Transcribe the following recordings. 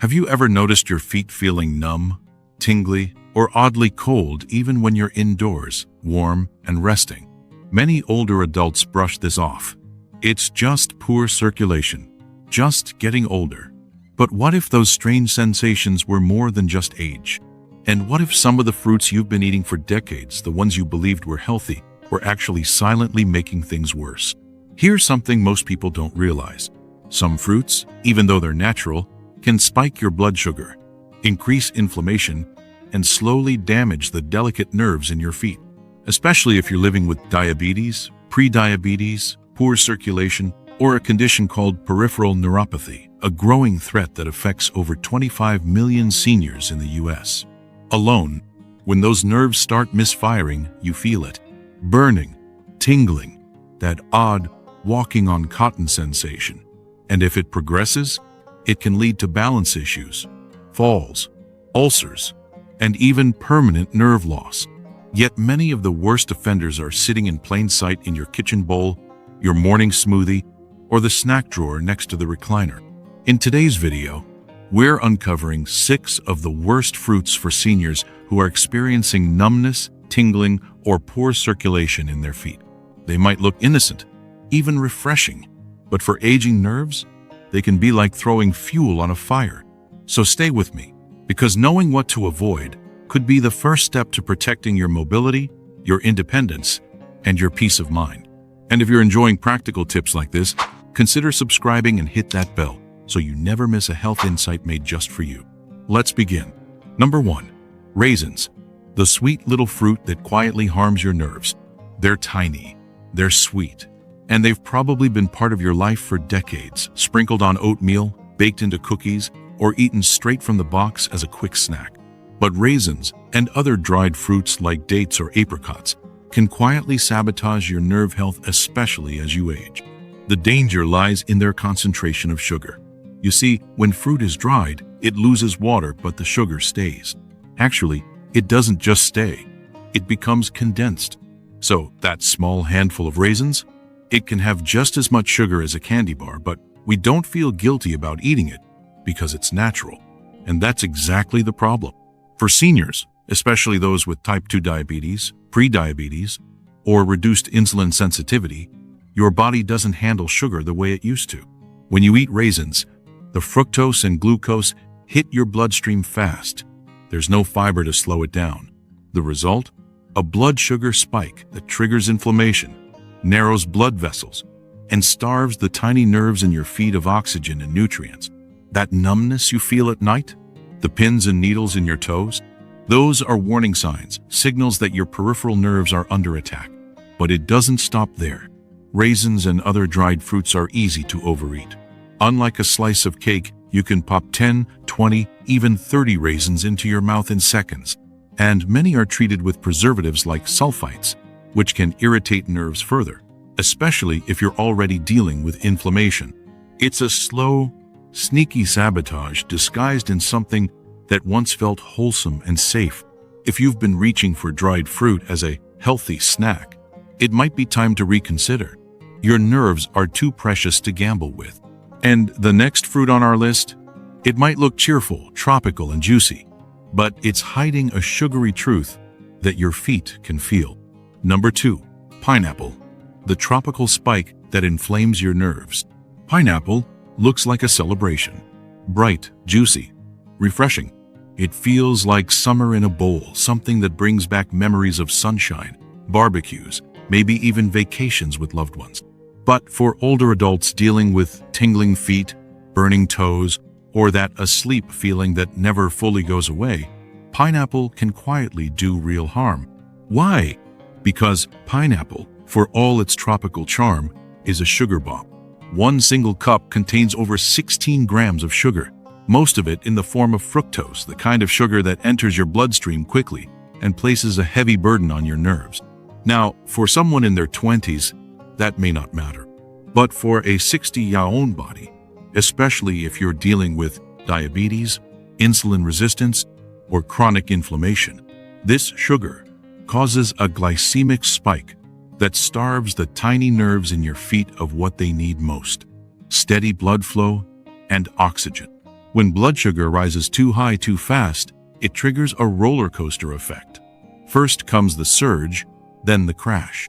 Have you ever noticed your feet feeling numb, tingly, or oddly cold even when you're indoors, warm and resting? Many older adults brush this off. It's just poor circulation, just getting older. But what if those strange sensations were more than just age? And what if some of the fruits you've been eating for decades, the ones you believed were healthy, were actually silently making things worse? Here's something most people don't realize. Some fruits, even though they're natural, can spike your blood sugar, increase inflammation, and slowly damage the delicate nerves in your feet. Especially if you're living with diabetes, pre-diabetes, poor circulation, or a condition called peripheral neuropathy, a growing threat that affects over 25 million seniors in the US. Alone, when those nerves start misfiring, you feel it. Burning, tingling, that odd walking on cotton sensation. And if it progresses, it can lead to balance issues, falls, ulcers, and even permanent nerve loss. Yet many of the worst offenders are sitting in plain sight in your kitchen bowl, your morning smoothie, or the snack drawer next to the recliner. In today's video, we're uncovering 6 of the worst fruits for seniors who are experiencing numbness, tingling, or poor circulation in their feet. They might look innocent, even refreshing, but for aging nerves, they can be like throwing fuel on a fire. So stay with me, because knowing what to avoid could be the first step to protecting your mobility, your independence, and your peace of mind. And if you're enjoying practical tips like this, consider subscribing and hit that bell so you never miss a health insight made just for you. Let's begin. Number 1. Raisins. The sweet little fruit that quietly harms your nerves. They're tiny, they're sweet, and they've probably been part of your life for decades, sprinkled on oatmeal, baked into cookies, or eaten straight from the box as a quick snack. But raisins and other dried fruits like dates or apricots can quietly sabotage your nerve health, especially as you age. The danger lies in their concentration of sugar. You see, when fruit is dried, it loses water, but the sugar stays. Actually, it doesn't just stay, it becomes condensed. So that small handful of raisins, it can have just as much sugar as a candy bar, but we don't feel guilty about eating it because it's natural. And that's exactly the problem. For seniors, especially those with type 2 diabetes, pre-diabetes, or reduced insulin sensitivity, your body doesn't handle sugar the way it used to. When you eat raisins, the fructose and glucose hit your bloodstream fast. There's no fiber to slow it down. The result? A blood sugar spike that triggers inflammation, narrows blood vessels, and starves the tiny nerves in your feet of oxygen and nutrients. That numbness you feel at night? The pins and needles in your toes? Those are warning signs, signals that your peripheral nerves are under attack. But it doesn't stop there. Raisins and other dried fruits are easy to overeat. Unlike a slice of cake, you can pop 10, 20, even 30 raisins into your mouth in seconds. And many are treated with preservatives like sulfites, which can irritate nerves further, especially if you're already dealing with inflammation. It's a slow, sneaky sabotage disguised in something that once felt wholesome and safe. If you've been reaching for dried fruit as a healthy snack, it might be time to reconsider. Your nerves are too precious to gamble with. And the next fruit on our list? It might look cheerful, tropical, and juicy, but it's hiding a sugary truth that your feet can feel. Number 2. Pineapple. The tropical spike that inflames your nerves. Pineapple looks like a celebration. Bright, juicy, refreshing. It feels like summer in a bowl, something that brings back memories of sunshine, barbecues, maybe even vacations with loved ones. But for older adults dealing with tingling feet, burning toes, or that asleep feeling that never fully goes away, pineapple can quietly do real harm. Why? Because pineapple, for all its tropical charm, is a sugar bomb. One single cup contains over 16 grams of sugar, most of it in the form of fructose, the kind of sugar that enters your bloodstream quickly and places a heavy burden on your nerves. Now, for someone in their 20s, that may not matter. But for a 60-year-old body, especially if you're dealing with diabetes, insulin resistance, or chronic inflammation, this sugar causes a glycemic spike that starves the tiny nerves in your feet of what they need most: steady blood flow and oxygen. When blood sugar rises too high too fast, it triggers a roller coaster effect. First comes the surge, then the crash.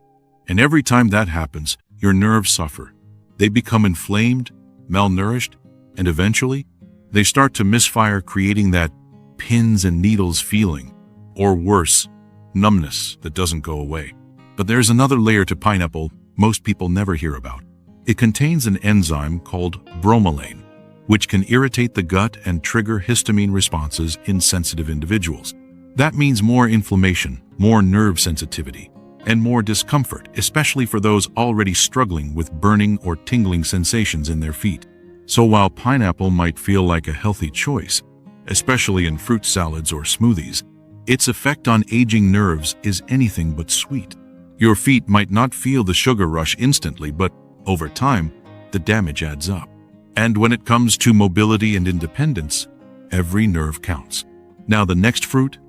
And every time that happens, your nerves suffer. They become inflamed, malnourished, and eventually, they start to misfire, creating that pins and needles feeling, or worse, numbness that doesn't go away. But there's another layer to pineapple most people never hear about. It contains an enzyme called bromelain, which can irritate the gut and trigger histamine responses in sensitive individuals. That means more inflammation, more nerve sensitivity, and more discomfort, especially for those already struggling with burning or tingling sensations in their feet. So while pineapple might feel like a healthy choice, especially in fruit salads or smoothies, its effect on aging nerves is anything but sweet. Your feet might not feel the sugar rush instantly, but over time, the damage adds up. And when it comes to mobility and independence, every nerve counts. Now the next fruit,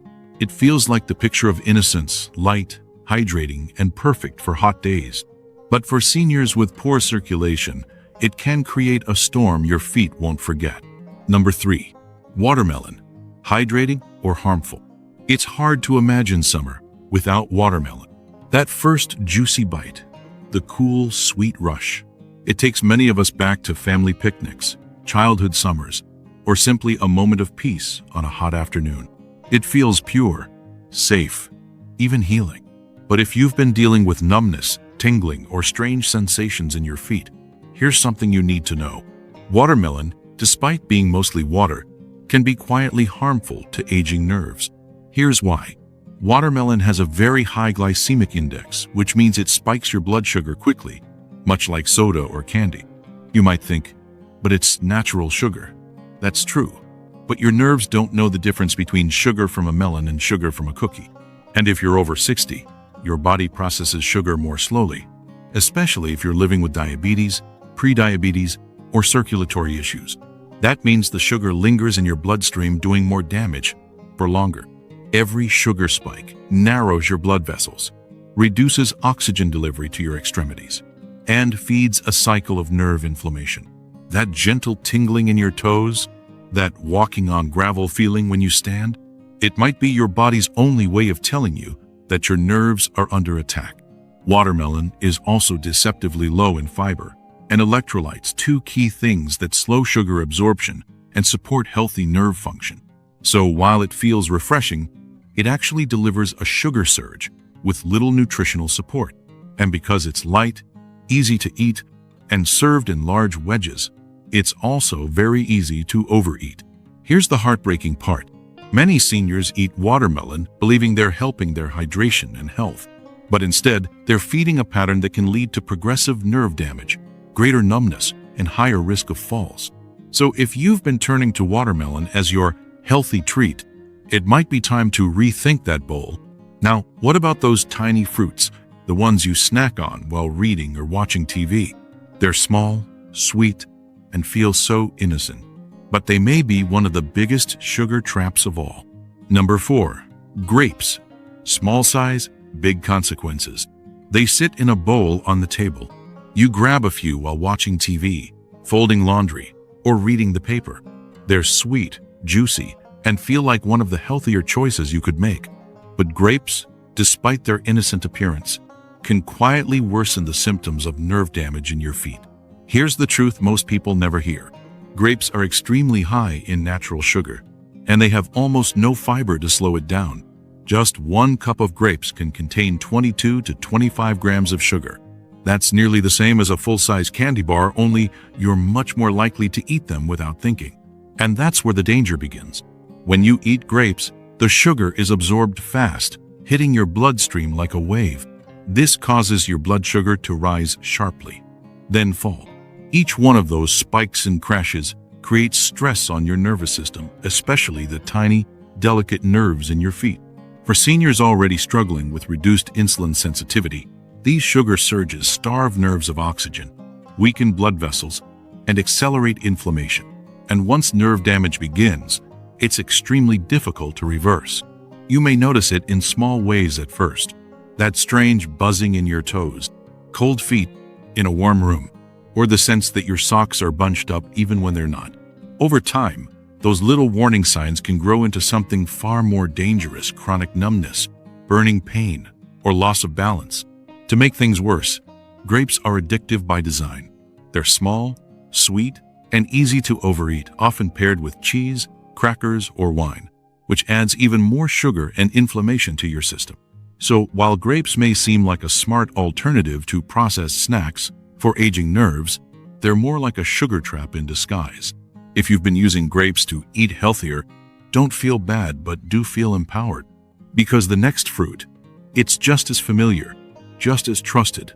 it feels like the picture of innocence, light, hydrating, and perfect for hot days. But for seniors with poor circulation, it can create a storm your feet won't forget. Number 3. Watermelon. Hydrating or harmful? It's hard to imagine summer without watermelon. That first juicy bite, the cool, sweet rush. It takes many of us back to family picnics, childhood summers, or simply a moment of peace on a hot afternoon. It feels pure, safe, even healing. But if you've been dealing with numbness, tingling, or strange sensations in your feet, here's something you need to know. Watermelon, despite being mostly water, can be quietly harmful to aging nerves. Here's why. Watermelon has a very high glycemic index, which means it spikes your blood sugar quickly, much like soda or candy. You might think, but it's natural sugar. That's true. But your nerves don't know the difference between sugar from a melon and sugar from a cookie. And if you're over 60, your body processes sugar more slowly, especially if you're living with diabetes, prediabetes, or circulatory issues. That means the sugar lingers in your bloodstream, doing more damage for longer. Every sugar spike narrows your blood vessels, reduces oxygen delivery to your extremities, and feeds a cycle of nerve inflammation. That gentle tingling in your toes, that walking on gravel feeling when you stand, it might be your body's only way of telling you that your nerves are under attack. Watermelon is also deceptively low in fiber and electrolytes, two key things that slow sugar absorption and support healthy nerve function. So while it feels refreshing, it actually delivers a sugar surge with little nutritional support. And because it's light, easy to eat, and served in large wedges, it's also very easy to overeat. Here's the heartbreaking part. Many seniors eat watermelon believing they're helping their hydration and health. But instead, they're feeding a pattern that can lead to progressive nerve damage, greater numbness, and higher risk of falls. So if you've been turning to watermelon as your healthy treat, it might be time to rethink that bowl. Now, what about those tiny fruits, the ones you snack on while reading or watching TV? They're small, sweet, and feel so innocent. But they may be one of the biggest sugar traps of all. Number 4. Grapes. Small size, big consequences. They sit in a bowl on the table. You grab a few while watching TV, folding laundry, or reading the paper. They're sweet, juicy, and feel like one of the healthier choices you could make. But grapes, despite their innocent appearance, can quietly worsen the symptoms of nerve damage in your feet. Here's the truth most people never hear. Grapes are extremely high in natural sugar, and they have almost no fiber to slow it down. Just 1 cup of grapes can contain 22 to 25 grams of sugar. That's nearly the same as a full-size candy bar, only you're much more likely to eat them without thinking. And that's where the danger begins. When you eat grapes, the sugar is absorbed fast, hitting your bloodstream like a wave. This causes your blood sugar to rise sharply, then fall. Each one of those spikes and crashes creates stress on your nervous system, especially the tiny, delicate nerves in your feet. For seniors already struggling with reduced insulin sensitivity, these sugar surges starve nerves of oxygen, weaken blood vessels, and accelerate inflammation. And once nerve damage begins, it's extremely difficult to reverse. You may notice it in small ways at first. That strange buzzing in your toes, cold feet in a warm room, or the sense that your socks are bunched up even when they're not. Over time, those little warning signs can grow into something far more dangerous: chronic numbness, burning pain, or loss of balance. To make things worse, grapes are addictive by design. They're small, sweet, and easy to overeat, often paired with cheese, crackers, or wine, which adds even more sugar and inflammation to your system. So, while grapes may seem like a smart alternative to processed snacks for aging nerves, they're more like a sugar trap in disguise. If you've been using grapes to eat healthier, don't feel bad, but do feel empowered. Because the next fruit, it's just as familiar, just as trusted,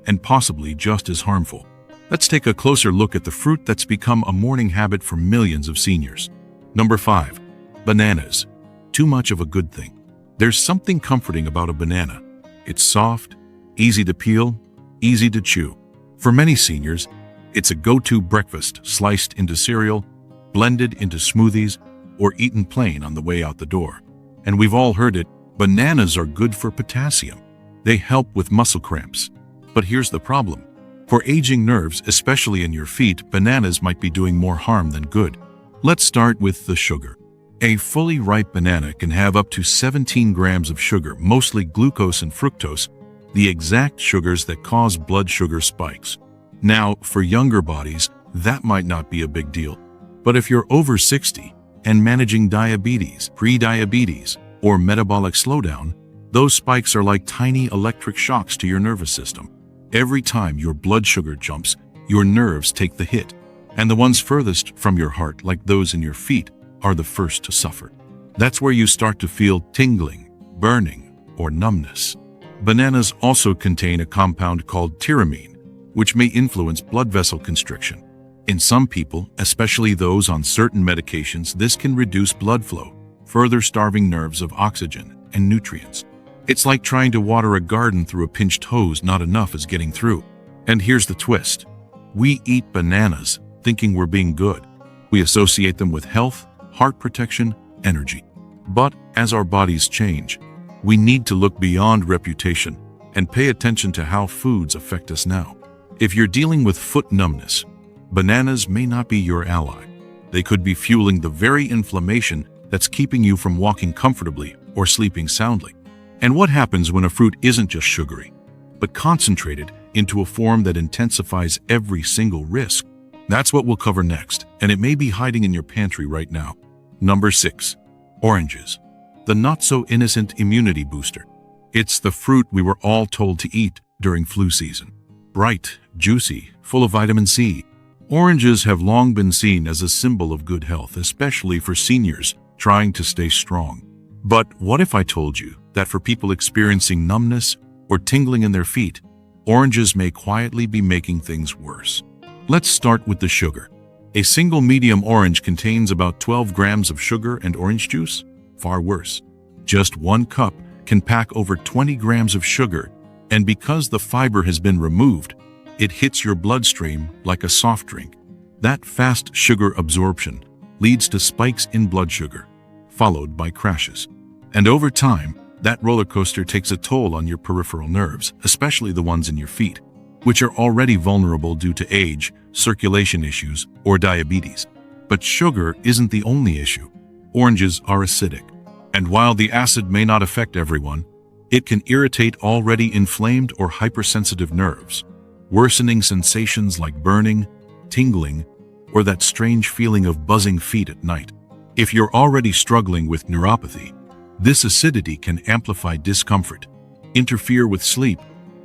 and possibly just as harmful. Let's take a closer look at the fruit that's become a morning habit for millions of seniors. Number 5. Bananas. Too much of a good thing. There's something comforting about a banana. It's soft, easy to peel, easy to chew. For many seniors, it's a go-to breakfast, sliced into cereal, blended into smoothies, or eaten plain on the way out the door. And we've all heard it, bananas are good for potassium. They help with muscle cramps. But here's the problem. For aging nerves, especially in your feet, bananas might be doing more harm than good. Let's start with the sugar. A fully ripe banana can have up to 17 grams of sugar, mostly glucose and fructose, the exact sugars that cause blood sugar spikes. Now, for younger bodies, that might not be a big deal. But if you're over 60 and managing diabetes, pre-diabetes, or metabolic slowdown, those spikes are like tiny electric shocks to your nervous system. Every time your blood sugar jumps, your nerves take the hit. And the ones furthest from your heart, like those in your feet, are the first to suffer. That's where you start to feel tingling, burning, or numbness. Bananas also contain a compound called tyramine, which may influence blood vessel constriction. In some people, especially those on certain medications, this can reduce blood flow, further starving nerves of oxygen and nutrients. It's like trying to water a garden through a pinched hose. Not enough is getting through. And here's the twist. We eat bananas thinking we're being good. We associate them with health, heart protection, energy. But as our bodies change, we need to look beyond reputation and pay attention to how foods affect us now. If you're dealing with foot numbness, bananas may not be your ally. They could be fueling the very inflammation that's keeping you from walking comfortably or sleeping soundly. And what happens when a fruit isn't just sugary, but concentrated into a form that intensifies every single risk? That's what we'll cover next, and it may be hiding in your pantry right now. Number 6. Oranges. The not-so-innocent immunity booster. It's the fruit we were all told to eat during flu season. Bright, juicy, full of vitamin C. Oranges have long been seen as a symbol of good health, especially for seniors trying to stay strong. But what if I told you that for people experiencing numbness or tingling in their feet, oranges may quietly be making things worse? Let's start with the sugar. A single medium orange contains about 12 grams of sugar and orange juice. Far worse. Just 1 cup can pack over 20 grams of sugar, and because the fiber has been removed, it hits your bloodstream like a soft drink. That fast sugar absorption leads to spikes in blood sugar, followed by crashes. And over time, that roller coaster takes a toll on your peripheral nerves, especially the ones in your feet, which are already vulnerable due to age, circulation issues, or diabetes. But sugar isn't the only issue. Oranges are acidic, and while the acid may not affect everyone, it can irritate already inflamed or hypersensitive nerves, worsening sensations like burning, tingling, or that strange feeling of buzzing feet at night. If you're already struggling with neuropathy, this acidity can amplify discomfort, interfere with sleep,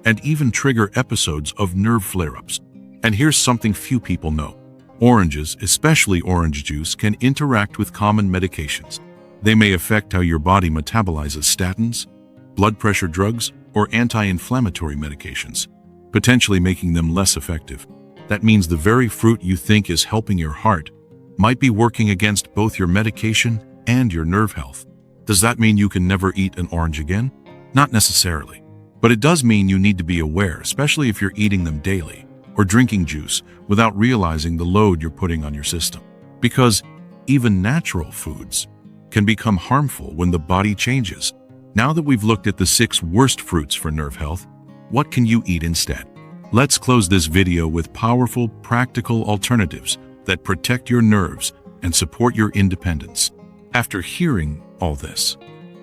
and even trigger episodes of nerve flare-ups. And here's something few people know. Oranges, especially orange juice, can interact with common medications. They may affect how your body metabolizes statins, blood pressure drugs, or anti-inflammatory medications, potentially making them less effective. That means the very fruit you think is helping your heart might be working against both your medication and your nerve health. Does that mean you can never eat an orange again? Not necessarily. But it does mean you need to be aware, especially if you're eating them daily or drinking juice without realizing the load you're putting on your system. Because even natural foods can become harmful when the body changes. Now that we've looked at the 6 worst fruits for nerve health, what can you eat instead? Let's close this video with powerful, practical alternatives that protect your nerves and support your independence. After hearing all this,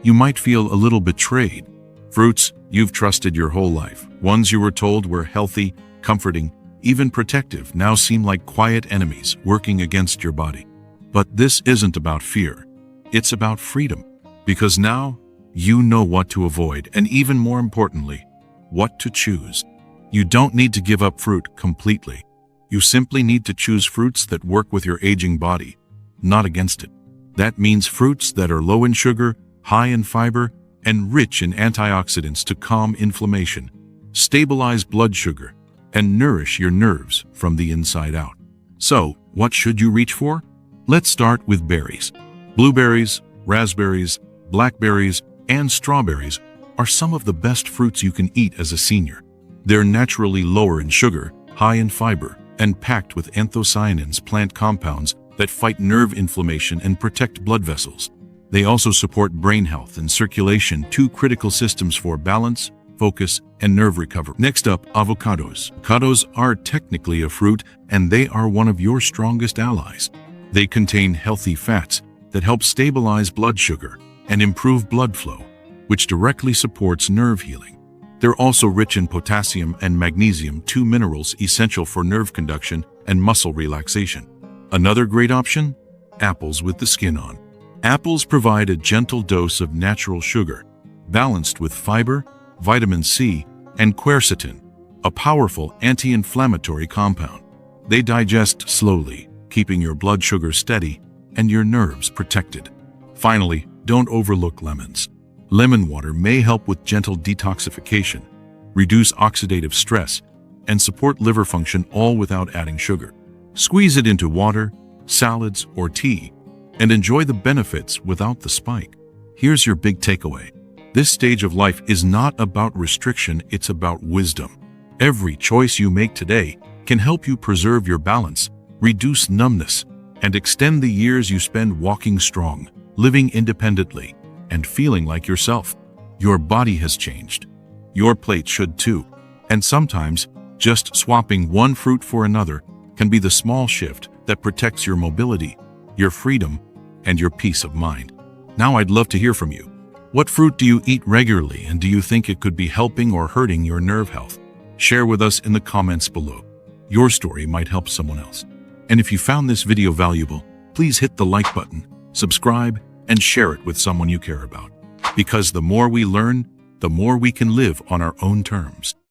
you might feel a little betrayed. Fruits you've trusted your whole life, ones you were told were healthy, comforting, even protective, now seem like quiet enemies working against your body. But this isn't about fear. It's about freedom. Because now, you know what to avoid, and even more importantly, what to choose. You don't need to give up fruit completely. You simply need to choose fruits that work with your aging body, not against it. That means fruits that are low in sugar, high in fiber, and rich in antioxidants to calm inflammation, stabilize blood sugar, and nourish your nerves from the inside out. So, what should you reach for? Let's start with berries. Blueberries, raspberries, blackberries, and strawberries are some of the best fruits you can eat as a senior. They're naturally lower in sugar, high in fiber, and packed with anthocyanins, plant compounds that fight nerve inflammation and protect blood vessels. They also support brain health and circulation, two critical systems for balance, focus, and nerve recovery. Next up, avocados. Avocados are technically a fruit, and they are one of your strongest allies. They contain healthy fats that help stabilize blood sugar and improve blood flow, which directly supports nerve healing. They're also rich in potassium and magnesium, two minerals essential for nerve conduction and muscle relaxation. Another great option? Apples with the skin on. Apples provide a gentle dose of natural sugar, balanced with fiber, vitamin C, and quercetin, a powerful anti-inflammatory compound. They digest slowly, keeping your blood sugar steady and your nerves protected. Finally, don't overlook lemons. Lemon water may help with gentle detoxification, reduce oxidative stress, and support liver function, all without adding sugar. Squeeze it into water, salads, or tea, and enjoy the benefits without the spike. Here's your big takeaway. This stage of life is not about restriction, it's about wisdom. Every choice you make today can help you preserve your balance, reduce numbness, and extend the years you spend walking strong, living independently, and feeling like yourself. Your body has changed. Your plate should too. And sometimes, just swapping one fruit for another can be the small shift that protects your mobility, your freedom, and your peace of mind. Now I'd love to hear from you. What fruit do you eat regularly, and do you think it could be helping or hurting your nerve health? Share with us in the comments below. Your story might help someone else. And if you found this video valuable, please hit the like button, subscribe, and share it with someone you care about. Because the more we learn, the more we can live on our own terms.